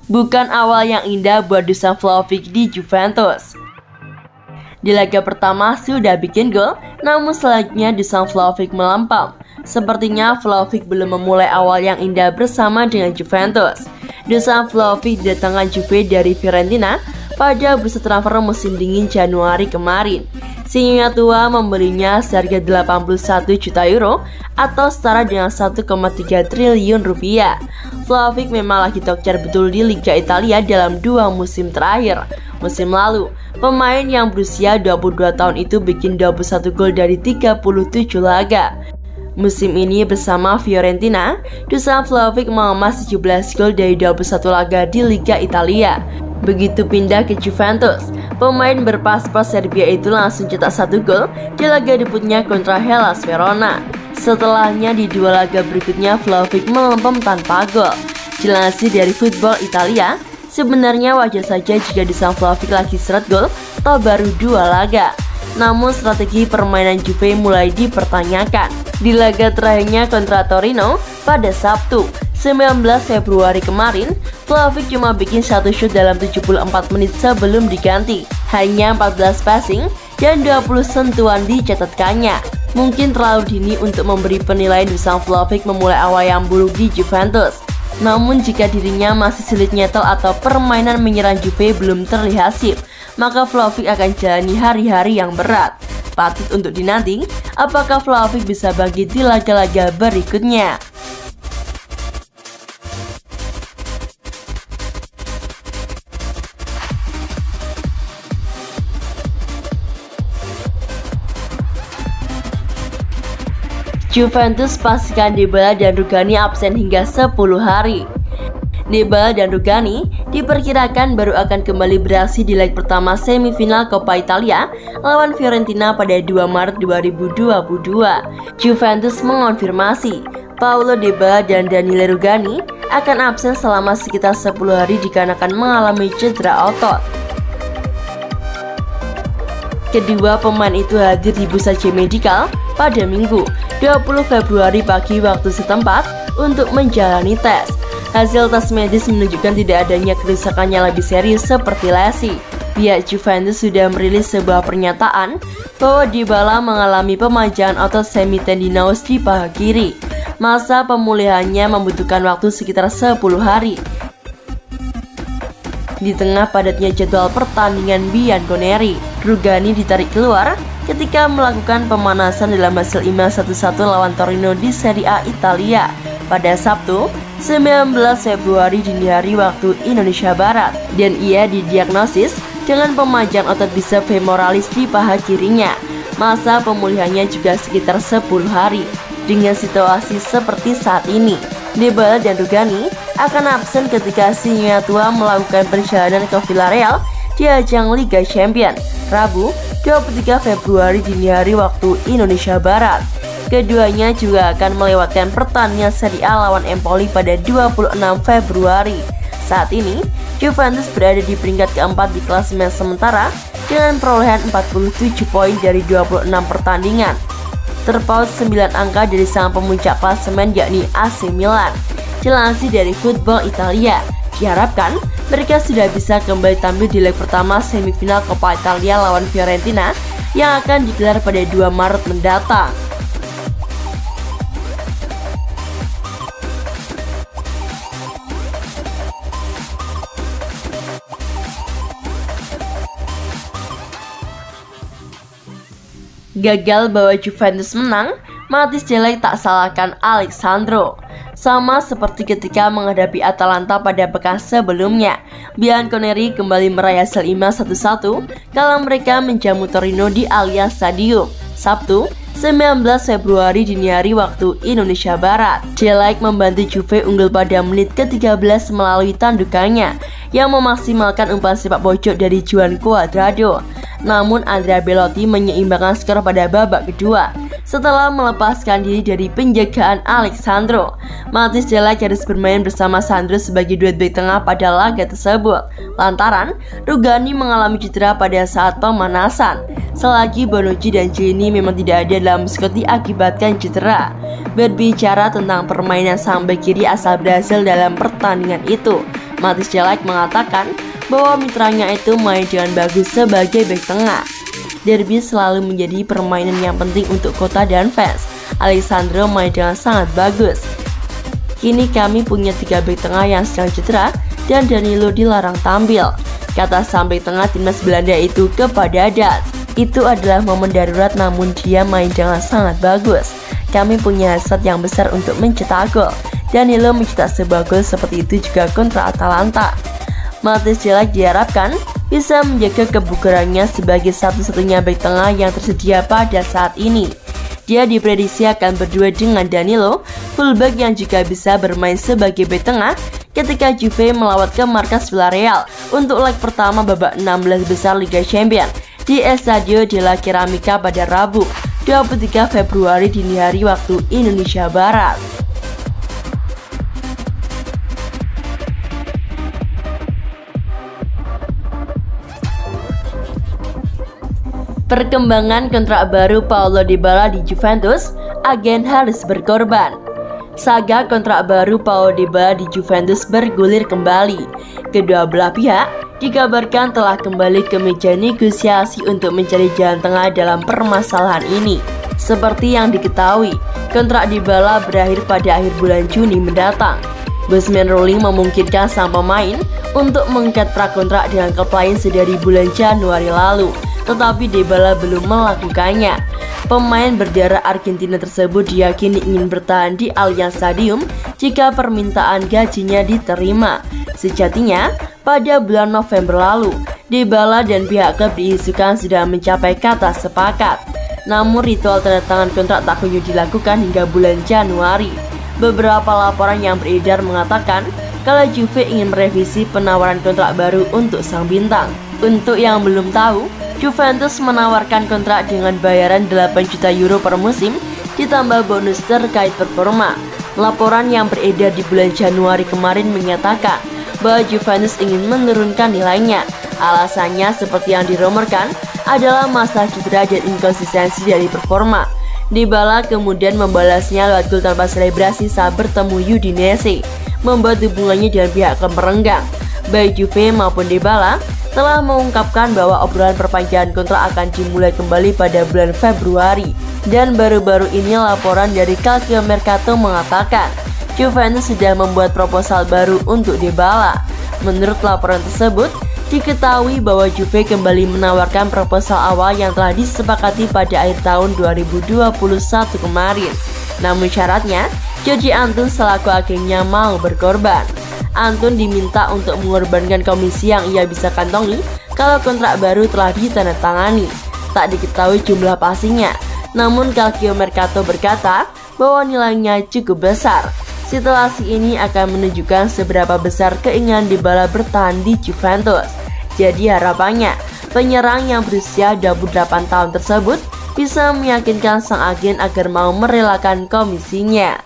bukan awal yang indah buat Dusan Vlahovic di Juventus. Di laga pertama sudah bikin gol, namun selanjutnya Dusan Vlahovic melempem. Sepertinya Vlahovic belum memulai awal yang indah bersama dengan Juventus. Dusan Vlahovic didatangkan Juve dari Fiorentina pada bursa transfer musim dingin Januari kemarin. Singa tua membelinya seharga 81 juta euro atau setara dengan 1,3 triliun rupiah. Vlahovic memang lagi tokcer betul di Liga Italia dalam 2 musim terakhir. Musim lalu, pemain yang berusia 22 tahun itu bikin 21 gol dari 37 laga. Musim ini bersama Fiorentina, Dusan Vlahovic mengemas 17 gol dari 21 laga di Liga Italia. Begitu pindah ke Juventus, pemain berpaspor Serbia itu langsung cetak 1 gol di laga debutnya kontra Hellas Verona. Setelahnya di 2 laga berikutnya Vlahovic melempem tanpa gol. Dilansir dari Football Italia, sebenarnya wajar saja jika Dusan Vlahovic lagi seret gol atau baru 2 laga. Namun strategi permainan Juve mulai dipertanyakan. Di laga terakhirnya kontra Torino pada Sabtu 19 Februari kemarin, Vlahovic cuma bikin 1 shoot dalam 74 menit sebelum diganti. Hanya 14 passing dan 20 sentuhan dicatatkannya. Mungkin terlalu dini untuk memberi penilaian Dusan Vlahovic memulai awal yang buruk di Juventus. Namun jika dirinya masih sulit nyetel atau permainan menyerang Juve belum terlihat sip, maka Vlahovic akan jalani hari-hari yang berat. Patut untuk dinanti, apakah Vlahovic bisa bangkit di laga-laga berikutnya. Juventus pastikan Dybala dan Rugani absen hingga 10 hari. Dybala dan Rugani diperkirakan baru akan kembali beraksi di leg pertama semifinal Coppa Italia lawan Fiorentina pada 2 Maret 2022. Juventus mengonfirmasi Paulo Dybala dan Daniele Rugani akan absen selama sekitar 10 hari dikarenakan mengalami cedera otot. Kedua pemain itu hadir di pusat medikal pada Minggu 20 Februari pagi waktu setempat untuk menjalani tes. Hasil tes medis menunjukkan tidak adanya kerusakan yang lebih serius seperti lesi. Pihak Juventus sudah merilis sebuah pernyataan bahwa Dybala mengalami pemanjangan otot semitendinous di paha kiri. Masa pemulihannya membutuhkan waktu sekitar 10 hari. Di tengah padatnya jadwal pertandingan Bianconeri, Rugani ditarik keluar ketika melakukan pemanasan dalam hasil imbang 1-1 lawan Torino di Serie A Italia pada Sabtu 19 Februari dini hari waktu Indonesia Barat, dan ia didiagnosis dengan pemanjangan otot bisep femoralis di paha kirinya. Masa pemulihannya juga sekitar 10 hari. Dengan situasi seperti saat ini, Dybala dan Rugani akan absen ketika singa tua melakukan perjalanan ke Villarreal di ajang Liga Champions Rabu 23 Februari dini hari waktu Indonesia Barat. Keduanya juga akan melewatkan pertandingan Serie A lawan Empoli pada 26 Februari. Saat ini, Juventus berada di peringkat keempat di klasemen sementara dengan perolehan 47 poin dari 26 pertandingan. Terpaut 9 angka dari sang pemuncak klasemen yakni AC Milan. Dilansir dari Football Italia, diharapkan mereka sudah bisa kembali tampil di leg pertama semifinal Coppa Italia lawan Fiorentina yang akan digelar pada 2 Maret mendatang. Gagal bawa Juventus menang, Mathis De Ligt tak salahkan Alex Sandro. Sama seperti ketika menghadapi Atalanta pada pekan sebelumnya, Bianconeri kembali meraih hasil imbang 1-1 kala mereka menjamu Torino di Allianz Stadium Sabtu 19 Februari dini hari waktu Indonesia Barat. De Ligt membantu Juve unggul pada menit ke-13 melalui tandukannya yang memaksimalkan umpan sepak pojok dari Juan Cuadrado. Namun Andrea Belotti menyeimbangkan skor pada babak kedua setelah melepaskan diri dari penjagaan Alex Sandro. Mathis De Ligt harus bermain bersama Sandro sebagai duet bek tengah pada laga tersebut lantaran Rugani mengalami cedera pada saat pemanasan. Selagi Bonucci dan Gini memang tidak ada dalam skuad diakibatkan cedera. Berbicara tentang permainan sang bek kiri asal Brasil dalam pertandingan itu, Matthijs de Ligt mengatakan bahwa mitranya itu main dengan bagus sebagai bek tengah. Derby selalu menjadi permainan yang penting untuk kota dan fans. Alessandro main dengan sangat bagus. Kini kami punya 3 bek tengah yang sedang cedera dan Danilo dilarang tampil, kata sang bek tengah timnas Belanda itu kepada Dutch. Itu adalah momen darurat namun dia main dengan sangat bagus. Kami punya hasrat yang besar untuk mencetak gol. Danilo mencetak sebuah gol seperti itu juga kontra Atalanta. Matthijs de Ligt diharapkan bisa menjaga kebugarannya sebagai satu-satunya bek tengah yang tersedia pada saat ini. Dia diprediksi akan berdua dengan Danilo, fullback yang juga bisa bermain sebagai bek tengah ketika Juve melawat ke markas Villarreal untuk leg pertama babak 16 besar Liga Champions di Estadio de la Ceramica pada Rabu, 23 Februari dini hari waktu Indonesia Barat. Perkembangan kontrak baru Paulo Dybala di Juventus, agen harus berkorban. Saga kontrak baru Paulo Dybala di Juventus bergulir kembali. Kedua belah pihak dikabarkan telah kembali ke meja negosiasi untuk mencari jalan tengah dalam permasalahan ini. Seperti yang diketahui, kontrak Dybala berakhir pada akhir bulan Juni mendatang. Bosman Ruling memungkinkan sang pemain untuk mengikat prakontrak dengan klub lain sedari bulan Januari lalu, tetapi Dybala belum melakukannya. Pemain berdarah Argentina tersebut diyakini ingin bertahan di Allianz Stadium jika permintaan gajinya diterima. Sejatinya, pada bulan November lalu, Dybala dan pihak klub diisukan sudah mencapai kata sepakat. Namun ritual tanda tangan kontrak tak kunjung dilakukan hingga bulan Januari. Beberapa laporan yang beredar mengatakan kalau Juve ingin merevisi penawaran kontrak baru untuk sang bintang. Untuk yang belum tahu, Juventus menawarkan kontrak dengan bayaran 8 juta euro per musim ditambah bonus terkait performa. Laporan yang beredar di bulan Januari kemarin menyatakan bahwa Juventus ingin menurunkan nilainya. Alasannya seperti yang dirumorkan adalah masalah cedera dan inkonsistensi dari performa. Dybala kemudian membalasnya lewat gol tanpa selebrasi saat bertemu Udinese, membuat hubungannya dengan pihak klub merenggang. Baik Juve maupun Dybala telah mengungkapkan bahwa obrolan perpanjangan kontrak akan dimulai kembali pada bulan Februari. Dan baru-baru ini laporan dari Calcio Mercato mengatakan Juventus sudah membuat proposal baru untuk Dybala. Menurut laporan tersebut, diketahui bahwa Juve kembali menawarkan proposal awal yang telah disepakati pada akhir tahun 2021 kemarin. Namun syaratnya, Jorge Antun selaku agennya mau berkorban. Antun diminta untuk mengorbankan komisi yang ia bisa kantongi kalau kontrak baru telah ditandatangani. Tak diketahui jumlah pastinya, namun Calcio Mercato berkata bahwa nilainya cukup besar. Situasi ini akan menunjukkan seberapa besar keinginan Dybala bertahan di Juventus. Jadi harapannya, penyerang yang berusia 28 tahun tersebut bisa meyakinkan sang agen agar mau merelakan komisinya.